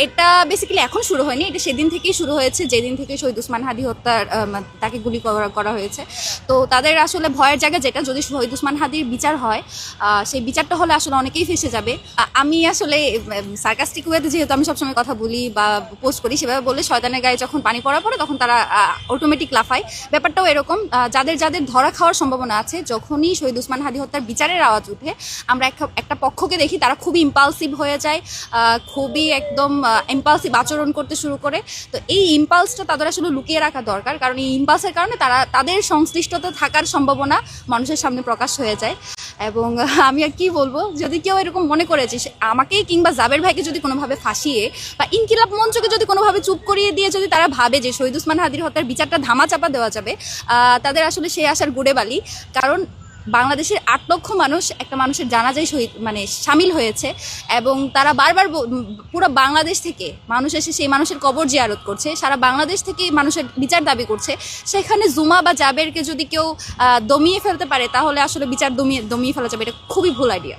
এটা বেসিক্যালি এখন শুরু হয়নি, এটা সেদিন থেকেই শুরু হয়েছে যেদিন থেকে শহীদ ওসমান হাদি হত্যার তাকে গুলি করা হয়েছে। তো তাদের আসলে ভয়ের জায়গা যেটা, যদি শহীদ ওসমান হাদির বিচার হয় সেই বিচারটা হলে আসলে অনেকেই ফেসে যাবে। আমি আসলে সার্কাস্টিক ওয়েতে যেহেতু আমি সবসময় কথা বলি বা পোস্ট করি, সেভাবে বললে শয়তানের গায়ে যখন পানি পড়ে তখন তারা অটোমেটিক লাফায়। ব্যাপারটাও এরকম, যাদের যাদের ধরা খাওয়ার সম্ভাবনা আছে, যখনই শহীদ ওসমান হাদি হত্যার বিচারের আওয়াজ উঠে আমরা একটা পক্ষকে দেখি তারা খুবই ইম্পালসিভ হয়ে যায়, খুবই একদম ইম্পালসিভ আচরণ করতে শুরু করে। তো এই ইম্পালসটা তাদের আসলে লুকিয়ে রাখা দরকার, কারণ এই ইম্পালসের কারণে তাদের সংশ্লিষ্টতা থাকার সম্ভাবনা মানুষের সামনে প্রকাশ হয়ে যায়। এবং আমি আর কি বলবো, যদি কেউ এরকম মনে করে যে আমাকে কিংবা জাবের ভাইকে যদি কোনোভাবে ফাঁসিয়ে বা ইনকিলাব মঞ্চকে যদি কোনোভাবে চুপ করিয়ে দিয়ে যদি তারা ভাবে যে শহীদ ওসমান হাদির হত্যার বিচারটা ধামাচাপা দেওয়া যাবে, তাদের আসলে সেই আশার গুড়ে বালি। কারণ বাংলাদেশের ৮ লক্ষ মানুষ একটা মানুষের জানাজায় শহীদ সামিল হয়েছে, এবং তারা বারবার পুরো বাংলাদেশ থেকে মানুষ এসে সেই মানুষের কবর জিয়ারত করছে, সারা বাংলাদেশ থেকে মানুষের বিচার দাবি করছে। সেখানে জুমা বা জাবেরকে যদি কেউ দমিয়ে ফেলতে পারে, তাহলে আসলে বিচার দমিয়ে ফেলা যাবে। এটা খুবই ভুল আইডিয়া।